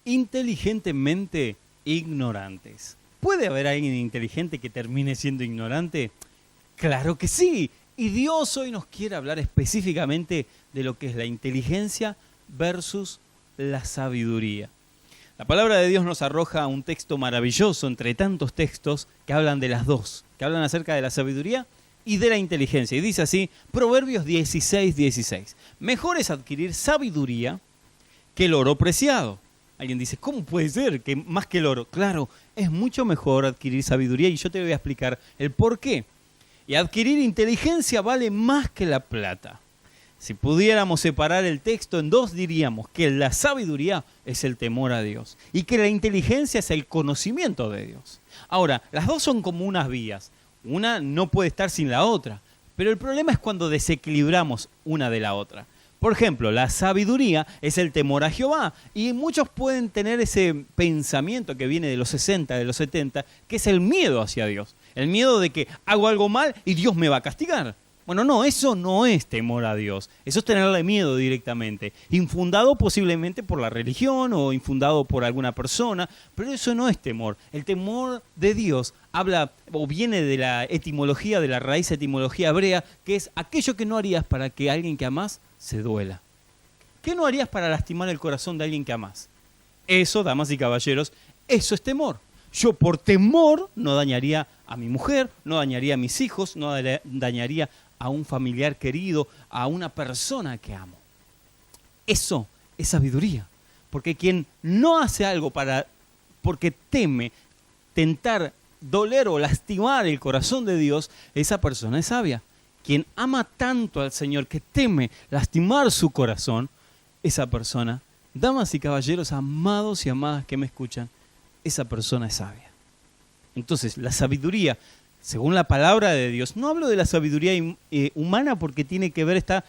inteligentemente ignorantes. ¿Puede haber alguien inteligente que termine siendo ignorante? ¡Claro que sí! Y Dios hoy nos quiere hablar específicamente de lo que es la inteligencia versus la sabiduría. La palabra de Dios nos arroja un texto maravilloso entre tantos textos que hablan de las dos, que hablan acerca de la sabiduría y de la inteligencia. Y dice así, Proverbios 16:16. Mejor es adquirir sabiduría que el oro preciado. Alguien dice, ¿cómo puede ser que más que el oro? Claro, es mucho mejor adquirir sabiduría y yo te voy a explicar el por qué. Y adquirir inteligencia vale más que la plata. Si pudiéramos separar el texto en dos, diríamos que la sabiduría es el temor a Dios y que la inteligencia es el conocimiento de Dios. Ahora, las dos son como unas vías. Una no puede estar sin la otra, pero el problema es cuando desequilibramos una de la otra. Por ejemplo, la sabiduría es el temor a Jehová y muchos pueden tener ese pensamiento que viene de los 60, de los 70, que es el miedo hacia Dios. El miedo de que hago algo mal y Dios me va a castigar. Bueno, no, eso no es temor a Dios. Eso es tenerle miedo directamente. Infundado posiblemente por la religión o infundado por alguna persona, pero eso no es temor. El temor de Dios habla o viene de la etimología, de la raíz etimología hebrea, que es aquello que no harías para que alguien que amás se duela. ¿Qué no harías para lastimar el corazón de alguien que amás? Eso, damas y caballeros, eso es temor. Yo por temor no dañaría a mi mujer, no dañaría a mis hijos, no dañaría a un familiar querido, a una persona que amo. Eso es sabiduría. Porque quien no hace algo porque teme tentar doler o lastimar el corazón de Dios, esa persona es sabia. Quien ama tanto al Señor que teme lastimar su corazón, esa persona, damas y caballeros, amados y amadas que me escuchan, esa persona es sabia. Entonces, la sabiduría, según la palabra de Dios, no hablo de la sabiduría humana porque tiene que ver, está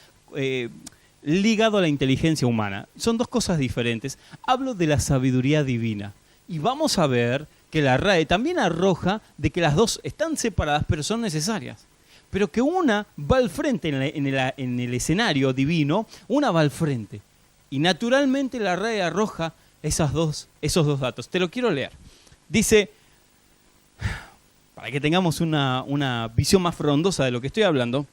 ligado a la inteligencia humana. Son dos cosas diferentes. Hablo de la sabiduría divina. Y vamos a ver que la RAE también arroja de que las dos están separadas pero son necesarias. Pero que una va al frente en el escenario divino, una va al frente. Y naturalmente la RAE arroja esos dos datos. Te lo quiero leer. Dice, para que tengamos una visión más frondosa de lo que estoy hablando,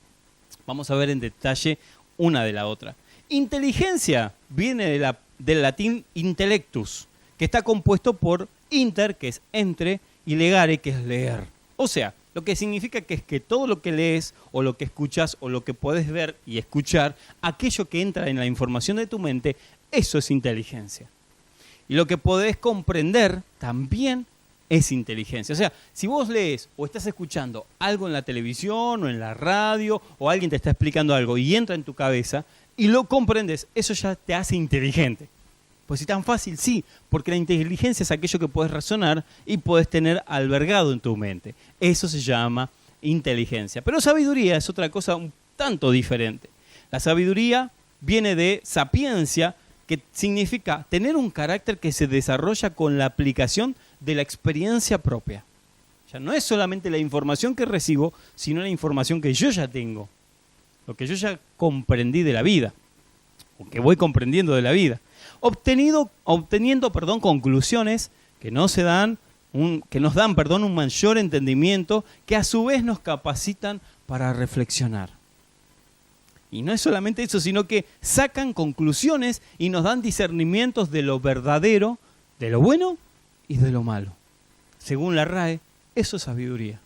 vamos a ver en detalle una de la otra. Inteligencia viene del latín intellectus, que está compuesto por inter, que es entre, y legare, que es leer. O sea, lo que significa que es que todo lo que lees o lo que escuchas o lo que puedes ver y escuchar, aquello que entra en la información de tu mente, eso es inteligencia. Y lo que podés comprender también es inteligencia. O sea, si vos lees o estás escuchando algo en la televisión o en la radio o alguien te está explicando algo y entra en tu cabeza y lo comprendes, eso ya te hace inteligente. Pues si tan fácil, sí, porque la inteligencia es aquello que puedes razonar y puedes tener albergado en tu mente. Eso se llama inteligencia. Pero sabiduría es otra cosa un tanto diferente. La sabiduría viene de sapiencia, que significa tener un carácter que se desarrolla con la aplicación de la experiencia propia. Ya no es solamente la información que recibo, sino la información que yo ya tengo, lo que yo ya comprendí de la vida, o que voy comprendiendo de la vida, obteniendo conclusiones que nos dan un mayor entendimiento, que a su vez nos capacitan para reflexionar. Y no es solamente eso, sino que sacan conclusiones y nos dan discernimientos de lo verdadero, de lo bueno y de lo malo. Según la RAE, eso es sabiduría.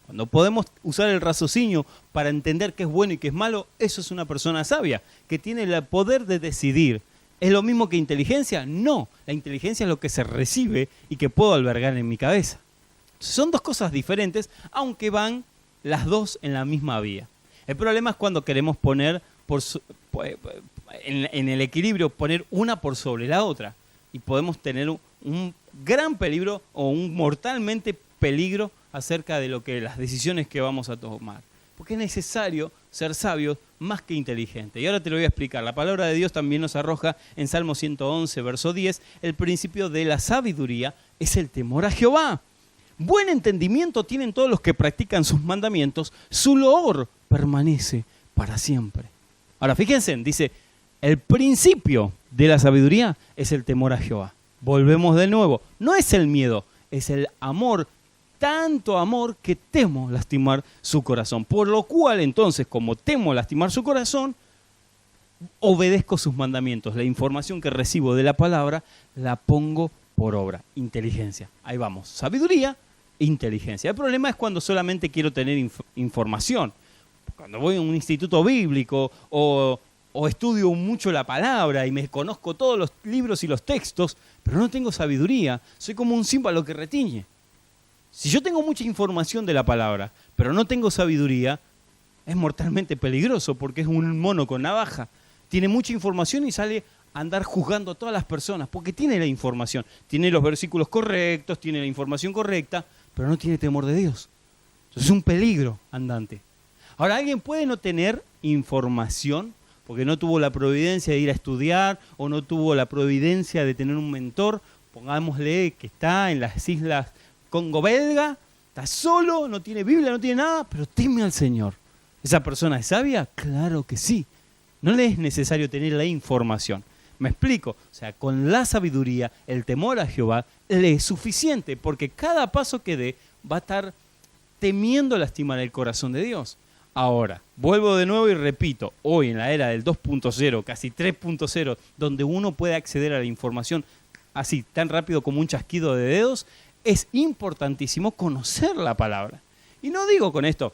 Cuando podemos usar el raciocinio para entender qué es bueno y qué es malo, eso es una persona sabia, que tiene el poder de decidir. ¿Es lo mismo que inteligencia? No, la inteligencia es lo que se recibe y que puedo albergar en mi cabeza. Son dos cosas diferentes, aunque van las dos en la misma vía. El problema es cuando queremos poner en el equilibrio, poner una por sobre la otra. Y podemos tener un gran peligro o un mortalmente peligro acerca de las decisiones que vamos a tomar. Porque es necesario ser sabios más que inteligentes. Y ahora te lo voy a explicar. La palabra de Dios también nos arroja en Salmo 111, verso 10, el principio de la sabiduría es el temor a Jehová. Buen entendimiento tienen todos los que practican sus mandamientos, su loor permanece para siempre. Ahora fíjense, dice, el principio de la sabiduría es el temor a Jehová. volvemos de nuevo. No es el miedo, es el amor. Tanto amor que temo lastimar su corazón. Por lo cual, entonces, como temo lastimar su corazón, obedezco sus mandamientos. La información que recibo de la palabra la pongo por obra. Inteligencia. Ahí vamos. Sabiduría, inteligencia. El problema es cuando solamente quiero tener información. Cuando voy a un instituto bíblico o estudio mucho la palabra y me conozco todos los libros y los textos, pero no tengo sabiduría, soy como un címbalo que retiñe. Si yo tengo mucha información de la palabra, pero no tengo sabiduría, es mortalmente peligroso porque es un mono con navaja. Tiene mucha información y sale a andar juzgando a todas las personas porque tiene la información, tiene los versículos correctos, tiene la información correcta, pero no tiene temor de Dios. Entonces es un peligro andante. Ahora, alguien puede no tener información porque no tuvo la providencia de ir a estudiar o no tuvo la providencia de tener un mentor. Pongámosle que está en las islas Congo belga, está solo, no tiene Biblia, no tiene nada, pero teme al Señor. ¿Esa persona es sabia? Claro que sí. No le es necesario tener la información. Me explico. O sea, con la sabiduría, el temor a Jehová le es suficiente, porque cada paso que dé va a estar temiendo lastimar el corazón de Dios. Ahora, vuelvo de nuevo y repito, hoy en la era del 2.0, casi 3.0, donde uno puede acceder a la información así, tan rápido como un chasquido de dedos, es importantísimo conocer la palabra. Y no digo con esto,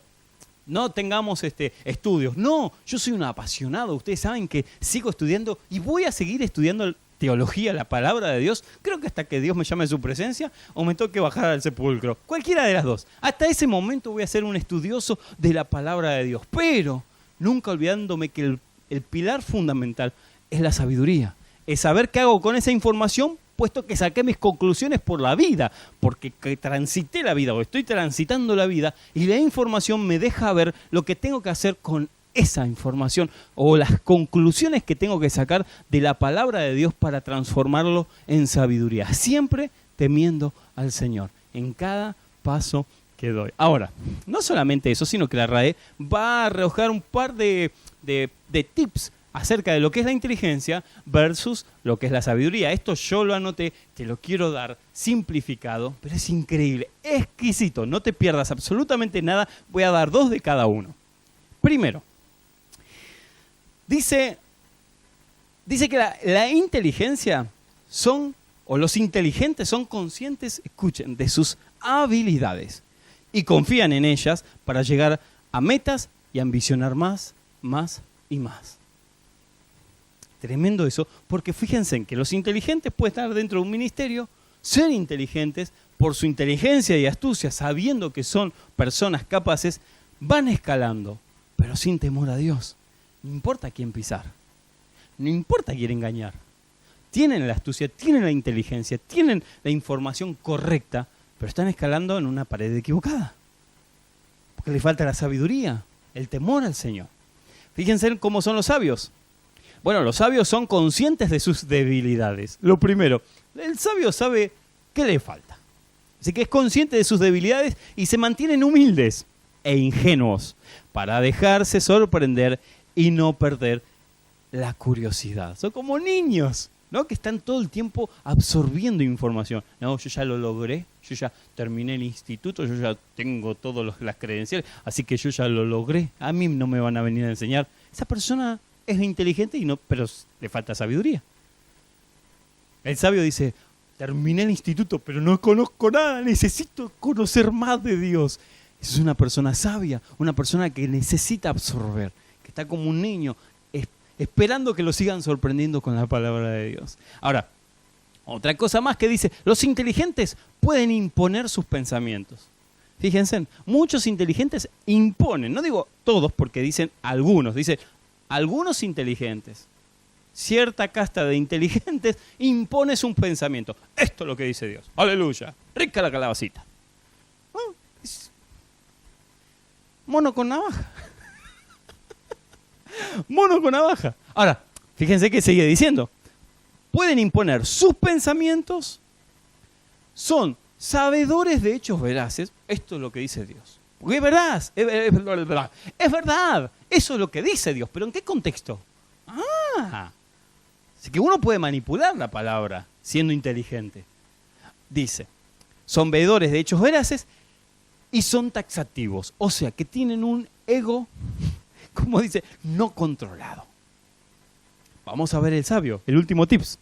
no tengamos estudios. No, yo soy un apasionado. Ustedes saben que sigo estudiando y voy a seguir estudiando teología, la palabra de Dios. Creo que hasta que Dios me llame a su presencia o me toque bajar al sepulcro. Cualquiera de las dos. Hasta ese momento voy a ser un estudioso de la palabra de Dios. Pero nunca olvidándome que el pilar fundamental es la sabiduría. Es saber qué hago con esa información, puesto que saqué mis conclusiones por la vida, porque transité la vida o estoy transitando la vida y la información me deja ver lo que tengo que hacer con esa información o las conclusiones que tengo que sacar de la palabra de Dios para transformarlo en sabiduría, siempre temiendo al Señor en cada paso que doy. Ahora, no solamente eso, sino que la RAE va a arrojar un par de tips acerca de lo que es la inteligencia versus lo que es la sabiduría. Esto yo lo anoté, te lo quiero dar simplificado, pero es increíble, exquisito, no te pierdas absolutamente nada. Voy a dar 2 de cada uno. Primero, dice que la inteligencia los inteligentes son conscientes, escuchen, de sus habilidades y confían en ellas para llegar a metas y ambicionar más y más. Tremendo eso, porque fíjense en que los inteligentes pueden estar dentro de un ministerio, ser inteligentes por su inteligencia y astucia, sabiendo que son personas capaces, van escalando, pero sin temor a Dios. No importa quién pisar, no importa quién engañar. Tienen la astucia, tienen la inteligencia, tienen la información correcta, pero están escalando en una pared equivocada. Porque les falta la sabiduría, el temor al Señor. Fíjense cómo son los sabios. Bueno, los sabios son conscientes de sus debilidades. Lo primero, el sabio sabe qué le falta. Así que es consciente de sus debilidades y se mantienen humildes e ingenuos para dejarse sorprender y no perder la curiosidad. Son como niños, ¿no? Que están todo el tiempo absorbiendo información. No, yo ya lo logré, yo ya terminé el instituto, yo ya tengo todas las credenciales, así que yo ya lo logré. A mí no me van a venir a enseñar. Esa persona es inteligente, pero le falta sabiduría. El sabio dice, terminé el instituto, pero no conozco nada, necesito conocer más de Dios. Esa es una persona sabia, una persona que necesita absorber, que está como un niño, esperando que lo sigan sorprendiendo con la palabra de Dios. Ahora, otra cosa más que dice, los inteligentes pueden imponer sus pensamientos. Fíjense, muchos inteligentes imponen, no digo todos porque dicen algunos, dice algunos inteligentes, cierta casta de inteligentes impone su pensamiento. Esto es lo que dice Dios. Aleluya. Rica la calabacita. Mono con navaja. Mono con navaja. Ahora, fíjense que sigue diciendo. Pueden imponer sus pensamientos, son sabedores de hechos veraces. Esto es lo que dice Dios. Porque es verdad, es verdad. Eso es lo que dice Dios. ¿Pero en qué contexto? Así que uno puede manipular la palabra siendo inteligente. Dice, son veedores de hechos veraces y son taxativos. O sea, que tienen un ego, como dice, no controlado. Vamos a ver el sabio, el último tips.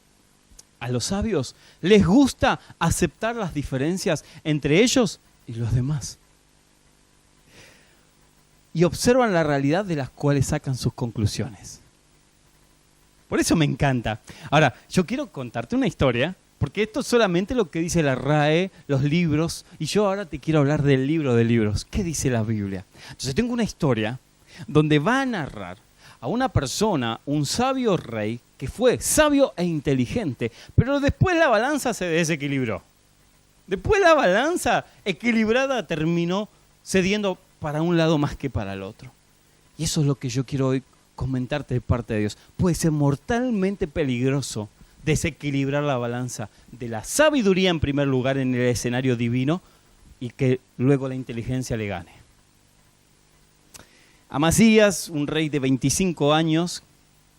A los sabios les gusta aceptar las diferencias entre ellos y los demás. Y observan la realidad de las cuales sacan sus conclusiones. Por eso me encanta. Ahora, yo quiero contarte una historia, porque esto es solamente lo que dice la RAE, los libros, y yo ahora te quiero hablar del libro de libros. ¿Qué dice la Biblia? Entonces tengo una historia donde va a narrar a una persona, un sabio rey, que fue sabio e inteligente, pero después la balanza se desequilibró. Después la balanza equilibrada terminó cediendo para un lado más que para el otro. Y eso es lo que yo quiero hoy comentarte de parte de Dios. Puede ser mortalmente peligroso desequilibrar la balanza de la sabiduría en primer lugar en el escenario divino y que luego la inteligencia le gane. Amasías, un rey de 25 años,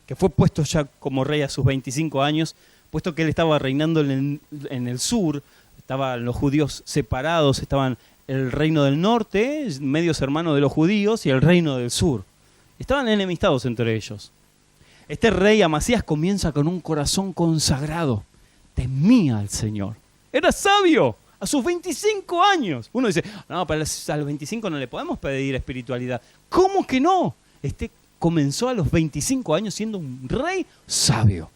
que fue puesto ya como rey a sus 25 años, puesto que él estaba reinando en el sur, estaban los judíos separados, estaban el reino del norte, medios hermanos de los judíos, y el reino del sur. Estaban enemistados entre ellos. Este rey Amasías comienza con un corazón consagrado, temía al Señor, era sabio. A sus 25 años. Uno dice, no, pero a los 25 no le podemos pedir espiritualidad. ¿Cómo que no? Comenzó a los 25 años siendo un rey sabio.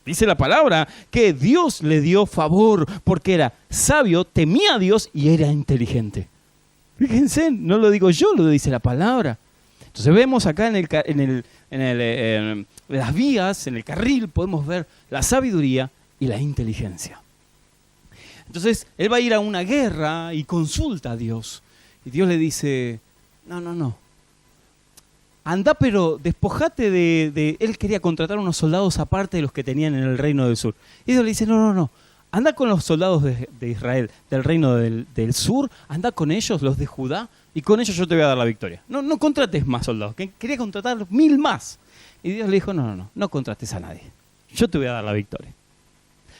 Dice la palabra que Dios le dio favor porque era sabio, temía a Dios y era inteligente. Fíjense, no lo digo yo, lo dice la palabra. Entonces vemos acá en las vías, en el carril, podemos ver la sabiduría y la inteligencia. Entonces, él va a ir a una guerra y consulta a Dios. Y Dios le dice, no. Andá, pero despojate de... Él quería contratar unos soldados aparte de los que tenían en el reino del sur. Y Dios le dice, no. Andá con los soldados de Israel, del reino del sur, andá con ellos, los de Judá, y con ellos yo te voy a dar la victoria. No contrates más soldados, que quería contratar 1000 más. Y Dios le dijo, no contrates a nadie. Yo te voy a dar la victoria.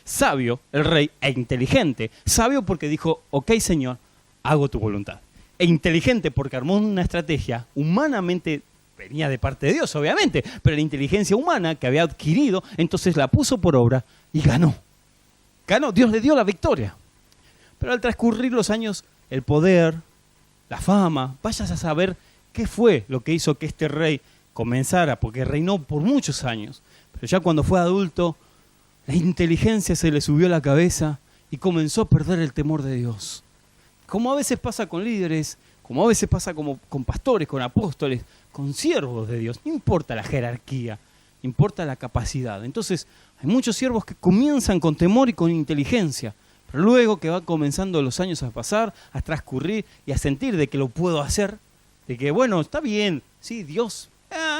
Sabio, el rey, e inteligente. Sabio porque dijo, ok, Señor, hago tu voluntad. E inteligente porque armó una estrategia humanamente, venía de parte de Dios, obviamente, pero la inteligencia humana que había adquirido, entonces la puso por obra y ganó. Dios le dio la victoria. Pero al transcurrir los años, el poder, la fama, vayas a saber qué fue lo que hizo que este rey comenzara, porque reinó por muchos años. Pero ya cuando fue adulto, la inteligencia se le subió a la cabeza y comenzó a perder el temor de Dios. Como a veces pasa con líderes, como a veces pasa con pastores, con apóstoles, con siervos de Dios. No importa la jerarquía, importa la capacidad. Entonces, hay muchos siervos que comienzan con temor y con inteligencia, pero luego que van comenzando los años a pasar, a transcurrir y a sentir de que lo puedo hacer, de que, bueno, está bien, sí, Dios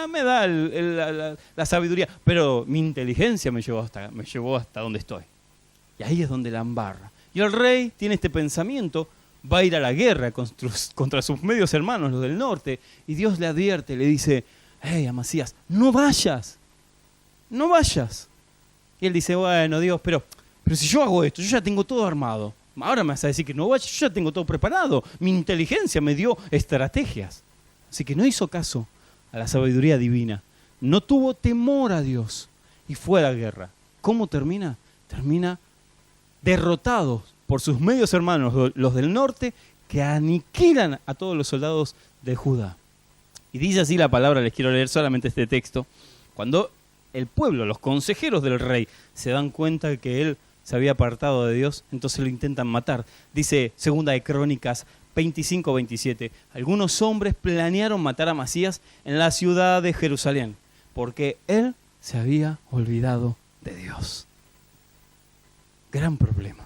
me da la sabiduría, pero mi inteligencia me llevó hasta donde estoy. Y ahí es donde la embarra. Y el rey tiene este pensamiento, va a ir a la guerra contra sus medios hermanos, los del norte, y Dios le advierte, le dice, hey, Amasías, no vayas. Y él dice, bueno, Dios, pero si yo hago esto, yo ya tengo todo armado. Ahora me vas a decir que no vaya, yo ya tengo todo preparado. Mi inteligencia me dio estrategias. Así que no hizo caso a la sabiduría divina. No tuvo temor a Dios y fue a la guerra. ¿Cómo termina? Termina derrotados por sus medios hermanos, los del norte, que aniquilan a todos los soldados de Judá. Y dice así la palabra, les quiero leer solamente este texto. Cuando el pueblo, los consejeros del rey, se dan cuenta que él se había apartado de Dios, entonces lo intentan matar. Dice Segunda de Crónicas 25-27. Algunos hombres planearon matar a Amasías en la ciudad de Jerusalén, porque él se había olvidado de Dios. Gran problema.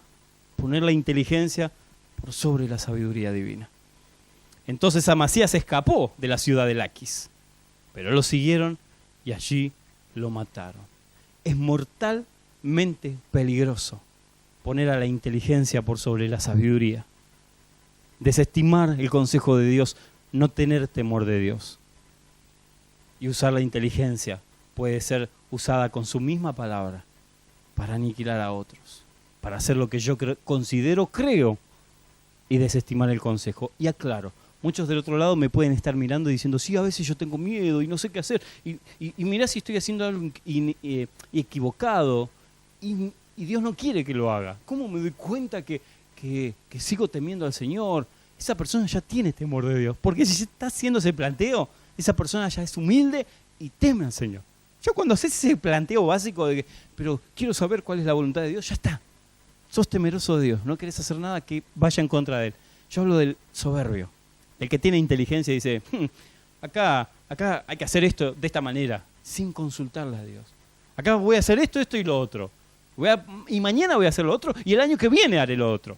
Poner la inteligencia por sobre la sabiduría divina. Entonces Amasías escapó de la ciudad de Laquis, pero lo siguieron y allí lo mataron. Es mortalmente peligroso poner a la inteligencia por sobre la sabiduría. Desestimar el consejo de Dios, no tener temor de Dios. Y usar la inteligencia puede ser usada con su misma palabra para aniquilar a otros, para hacer lo que yo creo, y desestimar el consejo. Y aclaro, muchos del otro lado me pueden estar mirando y diciendo, sí, a veces yo tengo miedo y no sé qué hacer, y mirá si estoy haciendo algo equivocado, y Dios no quiere que lo haga. ¿Cómo me doy cuenta que sigo temiendo al Señor? Esa persona ya tiene temor de Dios, porque si se está haciendo ese planteo, esa persona ya es humilde y teme al Señor. Ya cuando haces ese planteo básico de que, pero quiero saber cuál es la voluntad de Dios, ya está. Sos temeroso de Dios, no querés hacer nada que vaya en contra de Él. Yo hablo del soberbio, el que tiene inteligencia y dice, acá hay que hacer esto de esta manera, sin consultarle a Dios. Acá voy a hacer esto y lo otro. Y mañana voy a hacer lo otro y el año que viene haré lo otro.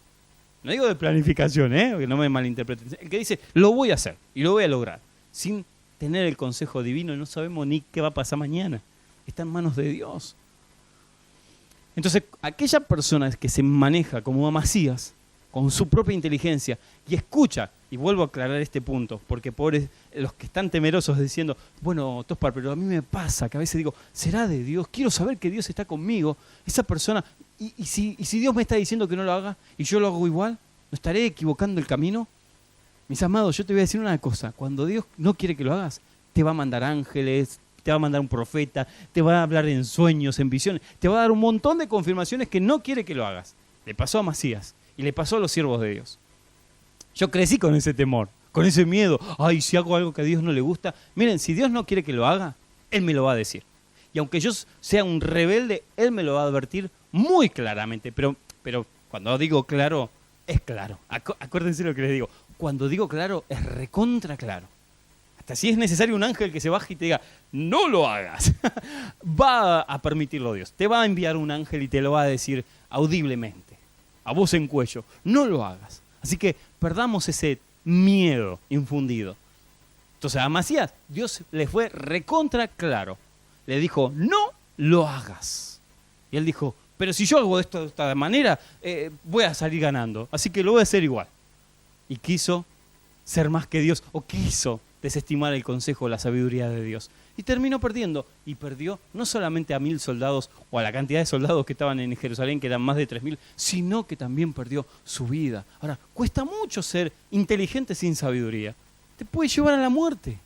No digo de planificación, que no me malinterpreten. El que dice, lo voy a hacer y lo voy a lograr, sin tener el consejo divino, y no sabemos ni qué va a pasar mañana. Está en manos de Dios. Entonces, aquella persona que se maneja como Amasías, con su propia inteligencia, y escucha, y vuelvo a aclarar este punto, porque pobres los que están temerosos diciendo, bueno, Tospar, pero a mí me pasa que a veces digo, ¿será de Dios? Quiero saber que Dios está conmigo. Esa persona, y si Dios me está diciendo que no lo haga, y yo lo hago igual, ¿no estaré equivocando el camino? Mis amados, yo te voy a decir una cosa, cuando Dios no quiere que lo hagas, te va a mandar ángeles, te va a mandar un profeta, te va a hablar en sueños, en visiones, te va a dar un montón de confirmaciones que no quiere que lo hagas. Le pasó a Amasías y le pasó a los siervos de Dios. Yo crecí con ese temor, con ese miedo. Ay, si hago algo que a Dios no le gusta. Miren, si Dios no quiere que lo haga, Él me lo va a decir. Y aunque yo sea un rebelde, Él me lo va a advertir muy claramente. Pero cuando digo claro, es claro. Acuérdense lo que les digo. Cuando digo claro, es recontra claro. Hasta si es necesario un ángel que se baje y te diga, no lo hagas. Va a permitirlo Dios. Te va a enviar un ángel y te lo va a decir audiblemente, a voz en cuello, no lo hagas. Así que perdamos ese miedo infundido. Entonces a Amasías, Dios le fue recontra claro. Le dijo, no lo hagas. Y él dijo, pero si yo hago esto de esta manera, voy a salir ganando. Así que lo voy a hacer igual. Y quiso ser más que Dios, o quiso desestimar el consejo, la sabiduría de Dios. Y terminó perdiendo. Y perdió no solamente a 1000 soldados, o a la cantidad de soldados que estaban en Jerusalén, que eran más de 3000, sino que también perdió su vida. Ahora, cuesta mucho ser inteligente sin sabiduría. Te puede llevar a la muerte.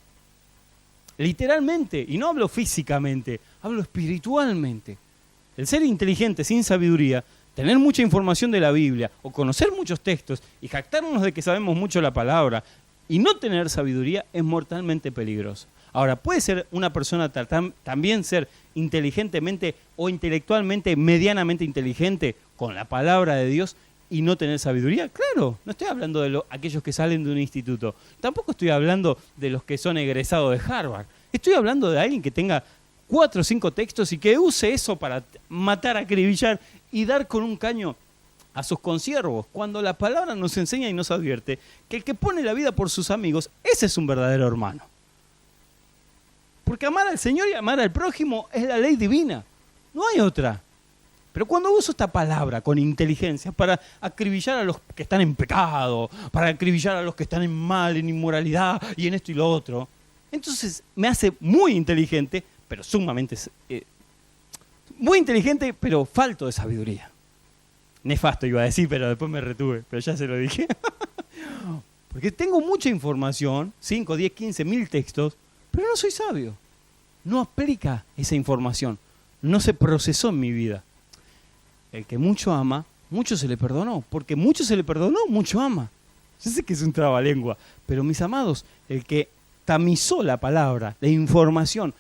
Literalmente. Y no hablo físicamente, hablo espiritualmente. El ser inteligente sin sabiduría, tener mucha información de la Biblia, o conocer muchos textos, y jactarnos de que sabemos mucho la palabra, y no tener sabiduría, es mortalmente peligroso. Ahora, ¿puede ser una persona también ser inteligentemente o intelectualmente, medianamente inteligente con la palabra de Dios y no tener sabiduría? Claro, no estoy hablando de aquellos que salen de un instituto. Tampoco estoy hablando de los que son egresados de Harvard. Estoy hablando de alguien que tenga 4 o 5 textos y que use eso para matar, acribillar y dar con un caño a sus consiervos, cuando la palabra nos enseña y nos advierte que el que pone la vida por sus amigos, ese es un verdadero hermano. Porque amar al Señor y amar al prójimo es la ley divina, no hay otra. Pero cuando uso esta palabra con inteligencia para acribillar a los que están en pecado, para acribillar a los que están en mal, en inmoralidad y en esto y lo otro, entonces me hace muy inteligente, pero sumamente... muy inteligente, pero falto de sabiduría. Nefasto iba a decir, pero después me retuve, pero ya se lo dije. Porque tengo mucha información, 5, 10, 15 mil textos, pero no soy sabio. No aplica esa información, no se procesó en mi vida. El que mucho ama, mucho se le perdonó, porque mucho se le perdonó, mucho ama. Yo sé que es un trabalengua, pero mis amados, el que tamizó la palabra, la información,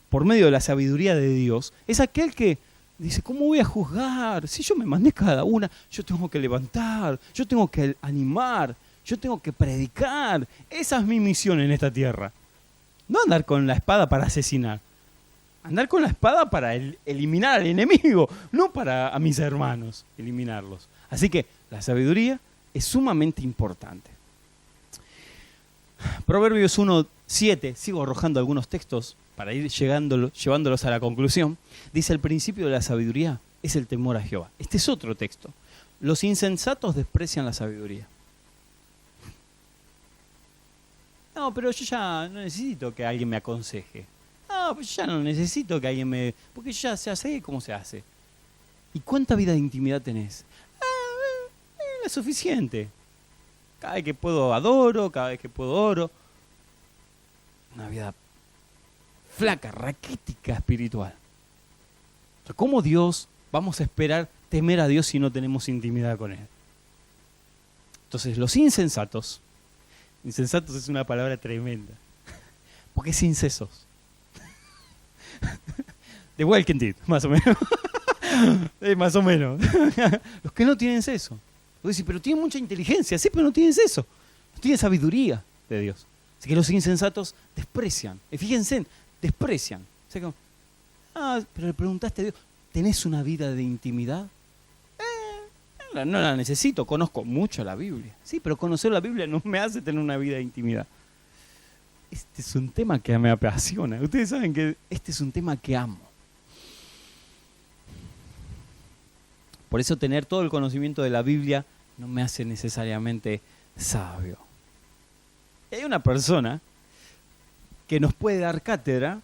por medio de la sabiduría de Dios, es aquel que dice, ¿cómo voy a juzgar? Si yo me mandé cada una, yo tengo que levantar, yo tengo que animar, yo tengo que predicar. Esa es mi misión en esta tierra. No andar con la espada para asesinar. Andar con la espada para eliminar al enemigo, no para a mis hermanos, eliminarlos. Así que la sabiduría es sumamente importante. Proverbios 1:7, sigo arrojando algunos textos para ir llevándolos a la conclusión, dice, el principio de la sabiduría es el temor a Jehová. Este es otro texto. Los insensatos desprecian la sabiduría. No, pero yo ya no necesito que alguien me aconseje. No, No, pues ya no necesito que alguien me... Porque ya sé cómo se hace. ¿Y cuánta vida de intimidad tenés? Es suficiente. Cada vez que puedo adoro, cada vez que puedo oro. Una vida flaca, raquítica espiritual. O sea, ¿cómo Dios vamos a esperar temer a Dios si no tenemos intimidad con Él? Entonces, los insensatos es una palabra tremenda, porque es incesos. De Walking Dead, más o menos. Más o menos. Los que no tienen seso. Vos decís, pero tienen mucha inteligencia, sí, pero no tienen seso. No tienen sabiduría de Dios. Así que los insensatos desprecian. Fíjense, desprecian. O sea, como, pero le preguntaste a Dios, ¿tenés una vida de intimidad? No la necesito, conozco mucho la Biblia. Sí, pero conocer la Biblia no me hace tener una vida de intimidad. Este es un tema que me apasiona. Ustedes saben que este es un tema que amo. Por eso tener todo el conocimiento de la Biblia no me hace necesariamente sabio. Y hay una persona que nos puede dar cátedra,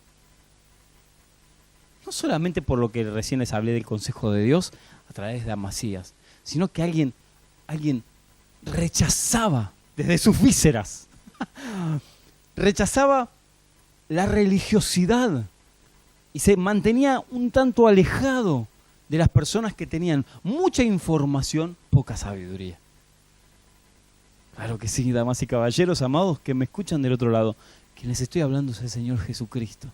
no solamente por lo que recién les hablé del consejo de Dios a través de Amasías, sino que alguien rechazaba desde sus vísceras, rechazaba la religiosidad y se mantenía un tanto alejado de las personas que tenían mucha información, poca sabiduría. Claro que sí, damas y caballeros amados que me escuchan del otro lado, que les estoy hablando es el Señor Jesucristo.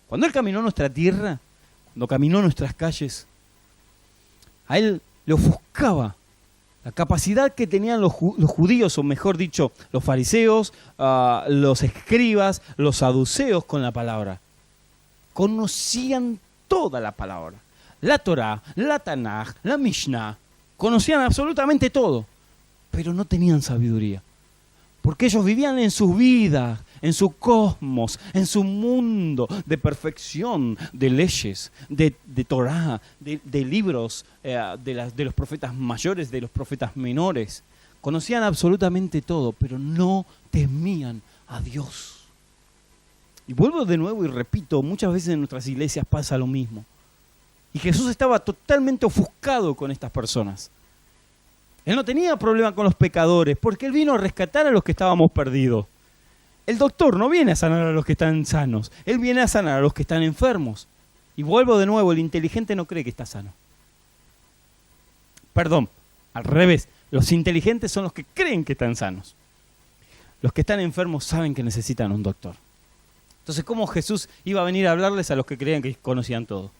Cuando Él caminó nuestra tierra, cuando caminó nuestras calles, a Él le ofuscaba la capacidad que tenían los judíos, o mejor dicho, los fariseos, los escribas, los saduceos con la palabra. Conocían toda la palabra. La Torá, la Tanaj, la Mishnah, conocían absolutamente todo, pero no tenían sabiduría. Porque ellos vivían en sus vidas, en su cosmos, en su mundo de perfección, de leyes, de Torá, de libros, de los profetas mayores, de los profetas menores. Conocían absolutamente todo, pero no temían a Dios. Y vuelvo de nuevo y repito, muchas veces en nuestras iglesias pasa lo mismo. Y Jesús estaba totalmente ofuscado con estas personas. Él no tenía problema con los pecadores, porque Él vino a rescatar a los que estábamos perdidos. El doctor no viene a sanar a los que están sanos, Él viene a sanar a los que están enfermos. Y vuelvo de nuevo, el inteligente no cree que está sano. Perdón, al revés, los inteligentes son los que creen que están sanos. Los que están enfermos saben que necesitan un doctor. Entonces, ¿cómo Jesús iba a venir a hablarles a los que creían que conocían todo?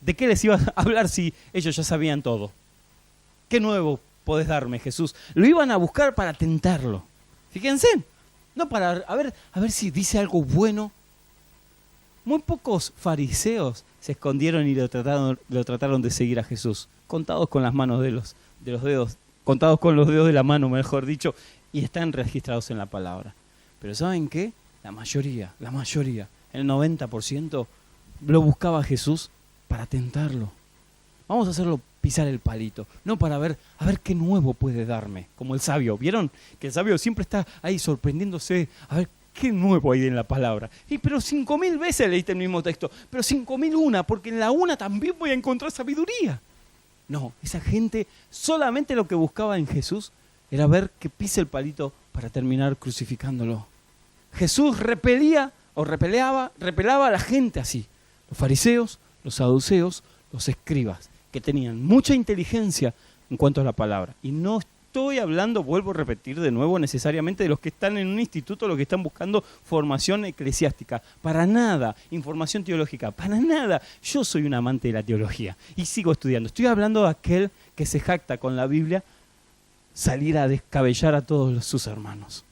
¿De qué les iba a hablar si ellos ya sabían todo? ¿Qué nuevo podés darme, Jesús? Lo iban a buscar para tentarlo. Fíjense, no para a ver si dice algo bueno. Muy pocos fariseos se escondieron y lo trataron de seguir a Jesús. Contados con las manos de los dedos, contados con los dedos de la mano, mejor dicho, y están registrados en la palabra. Pero ¿saben qué? La mayoría, el 90% lo buscaba a Jesús para tentarlo. Vamos a hacerlo pisar el palito, no para ver, a ver qué nuevo puede darme, como el sabio. ¿Vieron? Que el sabio siempre está ahí sorprendiéndose, a ver qué nuevo hay en la palabra. Pero 5.000 veces leíste el mismo texto, pero 5.001, porque en la una también voy a encontrar sabiduría. No, esa gente solamente lo que buscaba en Jesús era ver que pise el palito para terminar crucificándolo. Jesús repelaba a la gente así. Los fariseos, los saduceos, los escribas, que tenían mucha inteligencia en cuanto a la palabra. Y no estoy hablando, vuelvo a repetir de nuevo, necesariamente de los que están en un instituto, los que están buscando formación eclesiástica. Para nada, información teológica, para nada. Yo soy un amante de la teología y sigo estudiando. Estoy hablando de aquel que se jacta con la Biblia salir a descabellar a todos sus hermanos.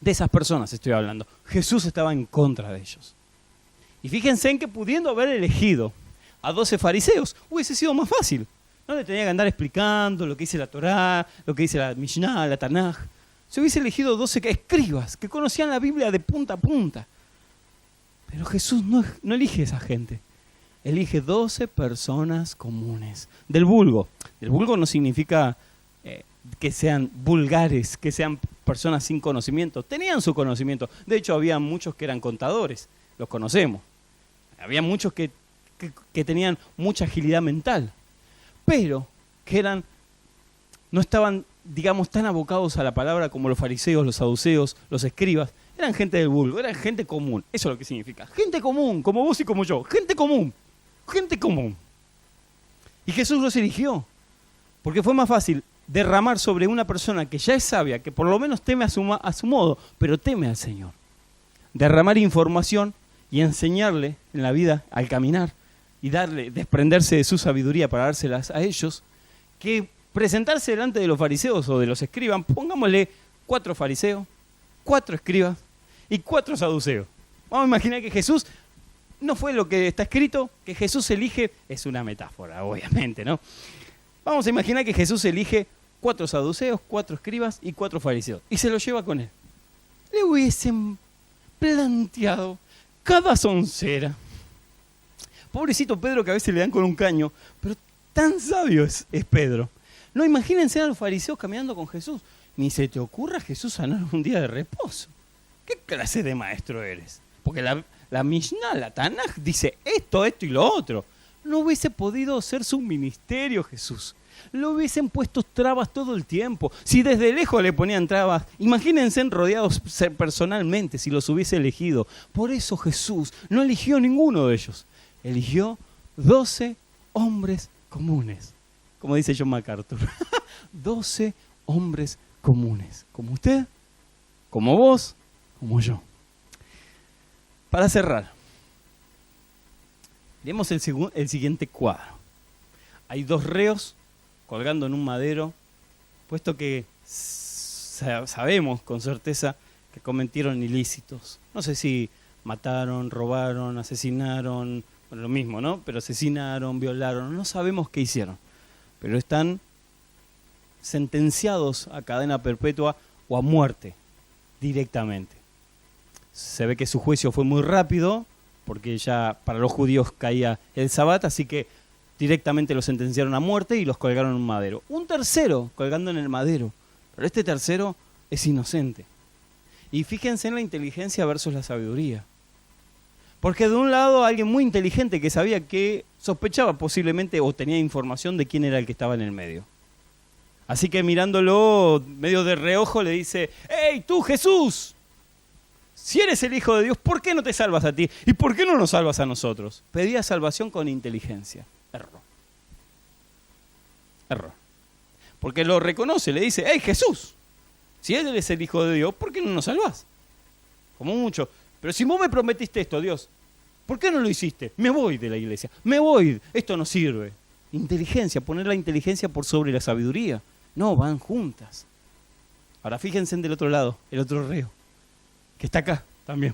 De esas personas estoy hablando. Jesús estaba en contra de ellos. Y fíjense en que pudiendo haber elegido a 12 fariseos, hubiese sido más fácil. No le tenía que andar explicando lo que dice la Torá, lo que dice la Mishnah, la Tanaj. Se hubiese elegido 12 escribas que conocían la Biblia de punta a punta. Pero Jesús no elige a esa gente. Elige 12 personas comunes. Del vulgo. Del vulgo no significa que sean vulgares, que sean personas sin conocimiento. Tenían su conocimiento. De hecho, había muchos que eran contadores. los conocemos. Había muchos que tenían mucha agilidad mental, pero que no estaban, digamos, tan abocados a la palabra como los fariseos, los saduceos, los escribas. Eran gente del vulgo, eran gente común. Eso es lo que significa. Gente común, como vos y como yo. Gente común. Gente común. Y Jesús los eligió, porque fue más fácil derramar sobre una persona que ya es sabia, que por lo menos teme a su modo, pero teme al Señor. Derramar información y enseñarle en la vida al caminar y desprenderse de su sabiduría para dárselas a ellos, que presentarse delante de los fariseos o de los escribas, pongámosle 4 fariseos, 4 escribas y 4 saduceos. Vamos a imaginar que Jesús no fue lo que está escrito, que Jesús elige, es una metáfora, obviamente, ¿no? Vamos a imaginar que Jesús elige 4 saduceos, 4 escribas y 4 fariseos, y se los lleva con él. Le hubiesen planteado cada soncera. Pobrecito Pedro, que a veces le dan con un caño, pero tan sabio es Pedro. No, imagínense a los fariseos caminando con Jesús. Ni se te ocurra, Jesús, sanar un día de reposo. ¿Qué clase de maestro eres? Porque la Mishnah, la Tanaj, dice esto y lo otro. No hubiese podido ser su ministerio, Jesús. Lo hubiesen puesto trabas todo el tiempo. Si desde lejos le ponían trabas, imagínense rodeados personalmente si los hubiese elegido. Por eso Jesús no eligió ninguno de ellos. Eligió 12 hombres comunes. Como dice John MacArthur. 12 hombres comunes. Como usted, como vos, como yo. Para cerrar, leemos el siguiente cuadro. Hay 2 reos colgando en un madero, puesto que sabemos con certeza que cometieron ilícitos. No sé si mataron, robaron, asesinaron, bueno, lo mismo, ¿no? Pero asesinaron, violaron, no sabemos qué hicieron. Pero están sentenciados a cadena perpetua o a muerte directamente. Se ve que su juicio fue muy rápido, porque ya para los judíos caía el Sabbat, así que directamente los sentenciaron a muerte y los colgaron en un madero. Un tercero colgando en el madero, pero este tercero es inocente. Y fíjense en la inteligencia versus la sabiduría. Porque de un lado alguien muy inteligente que sabía que sospechaba posiblemente o tenía información de quién era el que estaba en el medio. Así que mirándolo medio de reojo le dice: ¡Hey, tú Jesús! Si eres el Hijo de Dios, ¿por qué no te salvas a ti? ¿Y por qué no nos salvas a nosotros? Pedía salvación con inteligencia. Error. Porque lo reconoce, le dice: ¡Hey, Jesús! Si él es el Hijo de Dios, ¿por qué no nos salvás? Como mucho. Pero si vos me prometiste esto, Dios, ¿por qué no lo hiciste? Me voy de la iglesia, me voy, esto no sirve. Inteligencia, poner la inteligencia por sobre la sabiduría. No, van juntas. Ahora fíjense del otro lado, el otro reo, que está acá también.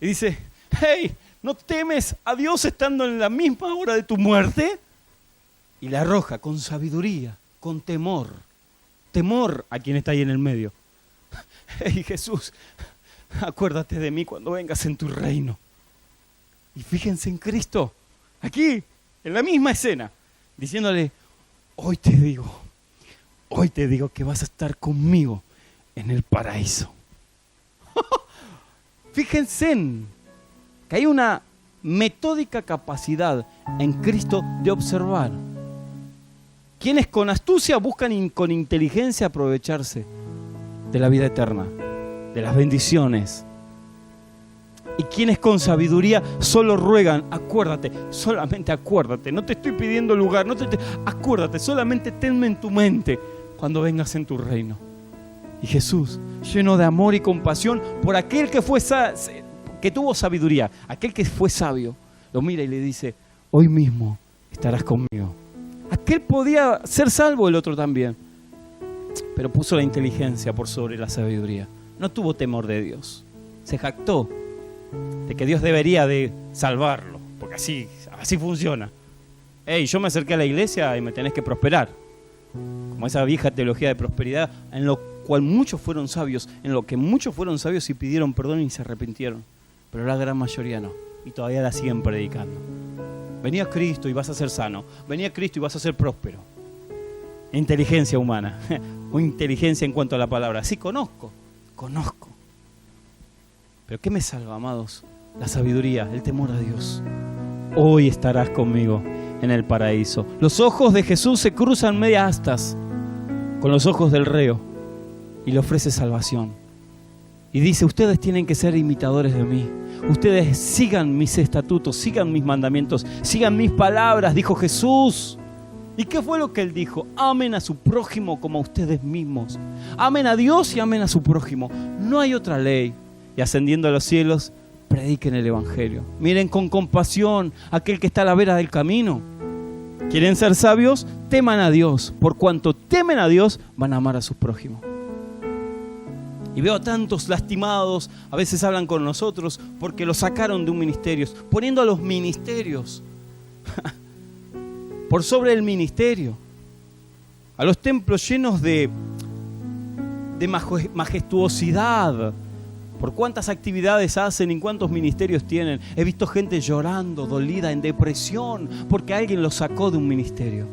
Y dice: hey, ¿no temes a Dios estando en la misma hora de tu muerte? Y la arroja con sabiduría, con temor. Temor a quien está ahí en el medio. Hey, Jesús, acuérdate de mí cuando vengas en tu reino. Y fíjense en Cristo, aquí, en la misma escena, diciéndole: hoy te digo que vas a estar conmigo en el paraíso. Fíjense en que hay una metódica capacidad en Cristo de observar. Quienes con astucia buscan con inteligencia aprovecharse de la vida eterna, de las bendiciones. Y quienes con sabiduría solo ruegan: acuérdate, solamente acuérdate, no te estoy pidiendo lugar, acuérdate, solamente tenme en tu mente cuando vengas en tu reino. Y Jesús, lleno de amor y compasión por aquel que tuvo sabiduría, aquel que fue sabio, lo mira y le dice: hoy mismo estarás conmigo. Aquel podía ser salvo, el otro también, pero puso la inteligencia por sobre la sabiduría. No tuvo temor de Dios, se jactó de que Dios debería de salvarlo, porque así funciona. Hey, yo me acerqué a la iglesia y me tenés que prosperar. Como esa vieja teología de prosperidad en lo cual muchos fueron sabios, y pidieron perdón y se arrepintieron, pero la gran mayoría no, y todavía la siguen predicando. Venía Cristo y vas a ser sano, venía Cristo y vas a ser próspero. Inteligencia humana, o inteligencia en cuanto a la palabra. Sí, conozco. Pero ¿qué me salva, amados? la sabiduría, el temor a Dios. Hoy estarás conmigo en el paraíso. Los ojos de Jesús se cruzan media astas con los ojos del reo y le ofrece salvación. Y dice, ustedes tienen que ser imitadores de mí. Ustedes sigan mis estatutos, sigan mis mandamientos, sigan mis palabras, dijo Jesús. ¿Y qué fue lo que él dijo? Amen a su prójimo como a ustedes mismos. Amen a Dios y amen a su prójimo. No hay otra ley. Y ascendiendo a los cielos, prediquen el evangelio. Miren con compasión a aquel que está a la vera del camino. ¿Quieren ser sabios? Teman a Dios. Por cuanto temen a Dios, van a amar a sus prójimos. Y veo a tantos lastimados, a veces hablan con nosotros porque los sacaron de un ministerio, poniendo a los ministerios por sobre el ministerio, a los templos llenos de majestuosidad, por cuántas actividades hacen y cuántos ministerios tienen. He visto gente llorando, dolida, en depresión, porque alguien los sacó de un ministerio.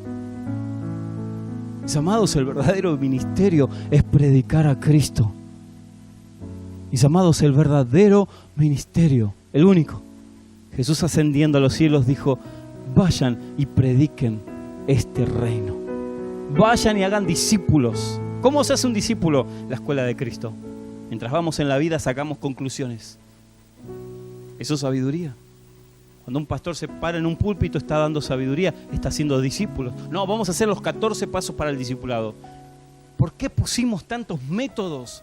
Mis amados, el verdadero ministerio es predicar a Cristo. Mis amados, el verdadero ministerio, el único. Jesús ascendiendo a los cielos dijo, vayan y prediquen este reino. Vayan y hagan discípulos. ¿Cómo se hace un discípulo? La escuela de Cristo. Mientras vamos en la vida sacamos conclusiones. Eso es sabiduría. Cuando un pastor se para en un púlpito está dando sabiduría, está haciendo discípulos. No, vamos a hacer los 14 pasos para el discipulado. ¿Por qué pusimos tantos métodos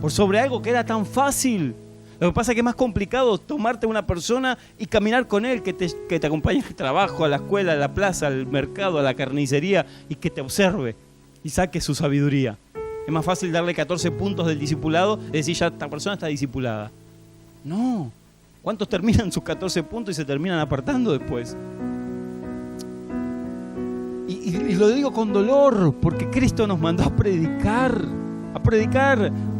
por sobre algo que era tan fácil? Lo que pasa es que es más complicado tomarte a una persona y caminar con él, que te acompañe al trabajo, a la escuela, a la plaza, al mercado, a la carnicería, y que te observe y saque su sabiduría. Es más fácil darle 14 puntos del discipulado y decir, ya esta persona está discipulada. No. ¿Cuántos terminan sus 14 puntos y se terminan apartando después? Y lo digo con dolor, porque Cristo nos mandó a predicar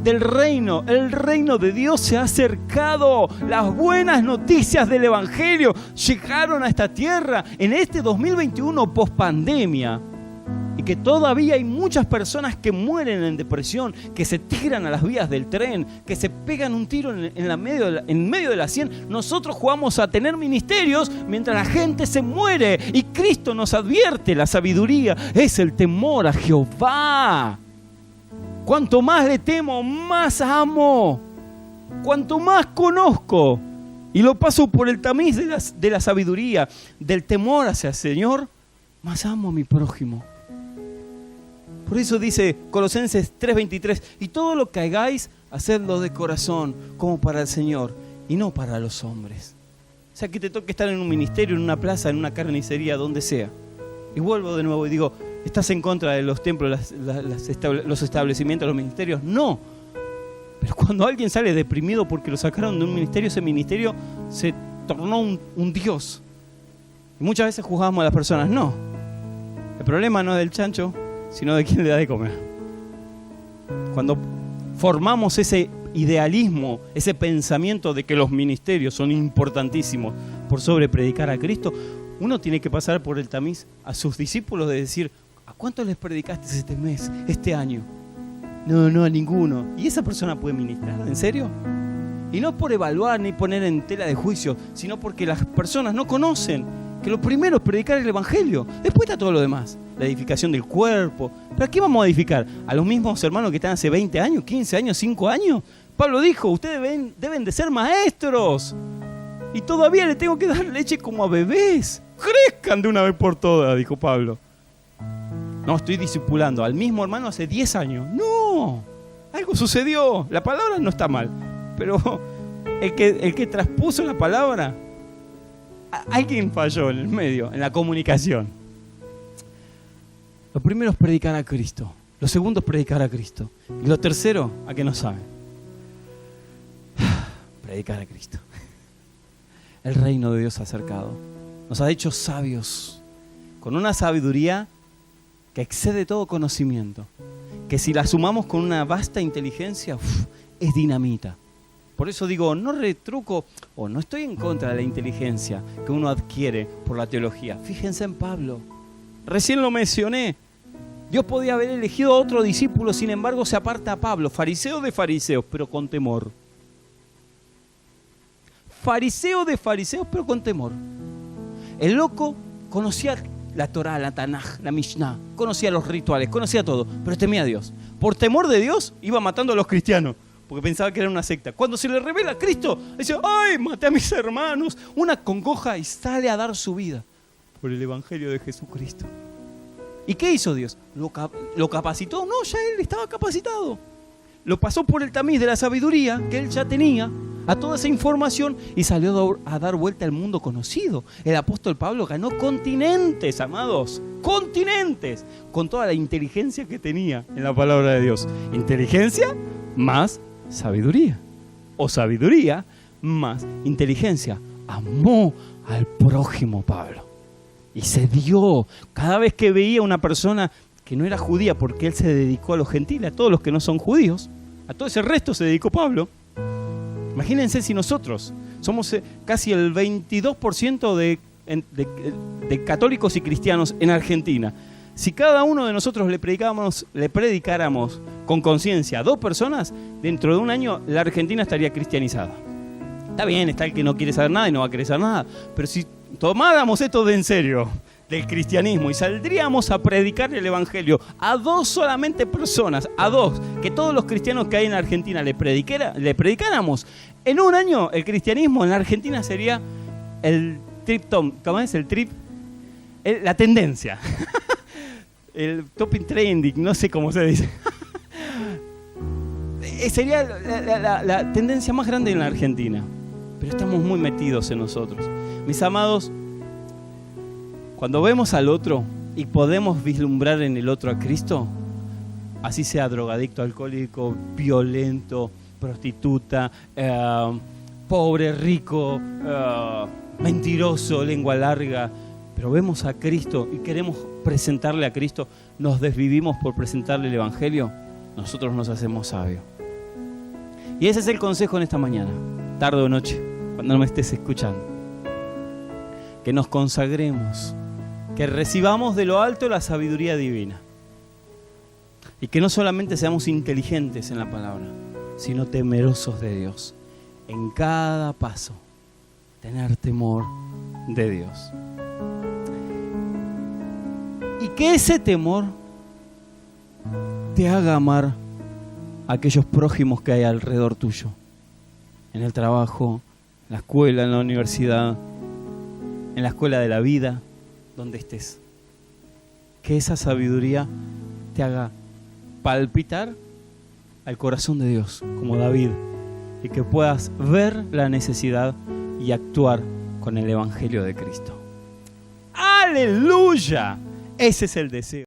del reino. El reino de Dios se ha acercado. Las buenas noticias del evangelio llegaron a esta tierra en este 2021 post-pandemia. Y que todavía hay muchas personas que mueren en depresión, que se tiran a las vías del tren, que se pegan un tiro en medio de la 100. Nosotros jugamos a tener ministerios mientras la gente se muere. Y Cristo nos advierte, la sabiduría es el temor a Jehová. Cuanto más le temo, más amo. Cuanto más conozco y lo paso por el tamiz de la sabiduría, del temor hacia el Señor, más amo a mi prójimo. Por eso dice Colosenses 3:23, y todo lo que hagáis, hacedlo de corazón, como para el Señor, y no para los hombres. O sea, que te toque estar en un ministerio, en una plaza, en una carnicería, donde sea. Y vuelvo de nuevo y digo, ¿estás en contra de los templos, los establecimientos, los ministerios? No. Pero cuando alguien sale deprimido porque lo sacaron de un ministerio, ese ministerio se tornó un dios. Y muchas veces juzgamos a las personas. No. El problema no es del chancho, sino de quién le da de comer. Cuando formamos ese idealismo, ese pensamiento de que los ministerios son importantísimos por sobre predicar a Cristo, uno tiene que pasar por el tamiz a sus discípulos de decir, ¿a cuántos les predicaste este mes, este año? No, a ninguno. ¿Y esa persona puede ministrar? ¿En serio? Y no por evaluar ni poner en tela de juicio, sino porque las personas no conocen que lo primero es predicar el evangelio. Después está todo lo demás. La edificación del cuerpo. ¿Pero a qué vamos a edificar? ¿A los mismos hermanos que están hace 20 años, 15 años, 5 años? Pablo dijo, ustedes deben de ser maestros. Y todavía le tengo que dar leche como a bebés. Crezcan de una vez por todas, dijo Pablo. No, estoy discipulando al mismo hermano hace 10 años. No, algo sucedió. La palabra no está mal, pero el que traspuso la palabra, alguien falló en el medio, en la comunicación. Lo primero es predicar a Cristo. Lo segundo es predicar a Cristo. Y lo tercero, ¿a qué no saben? Predicar a Cristo. El reino de Dios se ha acercado. Nos ha hecho sabios, con una sabiduría que excede todo conocimiento, que si la sumamos con una vasta inteligencia, es dinamita. Por eso digo, no retruco o no estoy en contra de la inteligencia que uno adquiere por la teología. Fíjense en Pablo, recién lo mencioné. Dios podía haber elegido a otro discípulo, sin embargo se aparta a Pablo, fariseo de fariseos, pero con temor. fariseo de fariseos, pero con temor. El loco conocía la Torá, la Tanaj, la Mishnah, conocía los rituales, conocía todo, pero temía a Dios. Por temor de Dios iba matando a los cristianos, porque pensaba que era una secta. Cuando se le revela a Cristo, dice, ¡ay, maté a mis hermanos! Una congoja y sale a dar su vida por el Evangelio de Jesucristo. ¿Y qué hizo Dios? ¿Lo capacitó? No, ya él estaba capacitado. Lo pasó por el tamiz de la sabiduría que él ya tenía, a toda esa información, y salió a dar vuelta al mundo conocido. El apóstol Pablo ganó continentes, amados, continentes, con toda la inteligencia que tenía en la palabra de Dios. Inteligencia más sabiduría, o sabiduría más inteligencia. Amó al prójimo Pablo y se dio. Cada vez que veía una persona que no era judía, porque él se dedicó a los gentiles, a todos los que no son judíos, a todo ese resto se dedicó Pablo. Imagínense si nosotros somos casi el 22% de católicos y cristianos en Argentina. Si cada uno de nosotros le predicáramos con conciencia a 2 personas, dentro de un año la Argentina estaría cristianizada. Está bien, está el que no quiere saber nada y no va a querer saber nada, pero si tomáramos esto de en serio, del cristianismo, y saldríamos a predicar el evangelio a 2 solamente personas, a 2, que todos los cristianos que hay en Argentina le predicáramos, en un año el cristianismo en la Argentina sería el trip-tom, ¿cómo es? El trip, la tendencia, el topping trending, no sé cómo se dice. Sería la tendencia más grande en la Argentina, pero estamos muy metidos en nosotros. Mis amados, cuando vemos al otro y podemos vislumbrar en el otro a Cristo, así sea drogadicto, alcohólico, violento, prostituta, pobre, rico, mentiroso, lengua larga, pero vemos a Cristo y queremos presentarle a Cristo, nos desvivimos por presentarle el Evangelio, nosotros nos hacemos sabios. Y ese es el consejo en esta mañana, tarde o noche, cuando me estés escuchando. Que nos consagremos, que recibamos de lo alto la sabiduría divina. Y que no solamente seamos inteligentes en la palabra, sino temerosos de Dios. En cada paso, tener temor de Dios. Y que ese temor te haga amar a aquellos prójimos que hay alrededor tuyo. En el trabajo, en la escuela, en la universidad, en la escuela de la vida, donde estés. Que esa sabiduría te haga palpitar al corazón de Dios, como David, y que puedas ver la necesidad y actuar con el Evangelio de Cristo. ¡Aleluya! Ese es el deseo.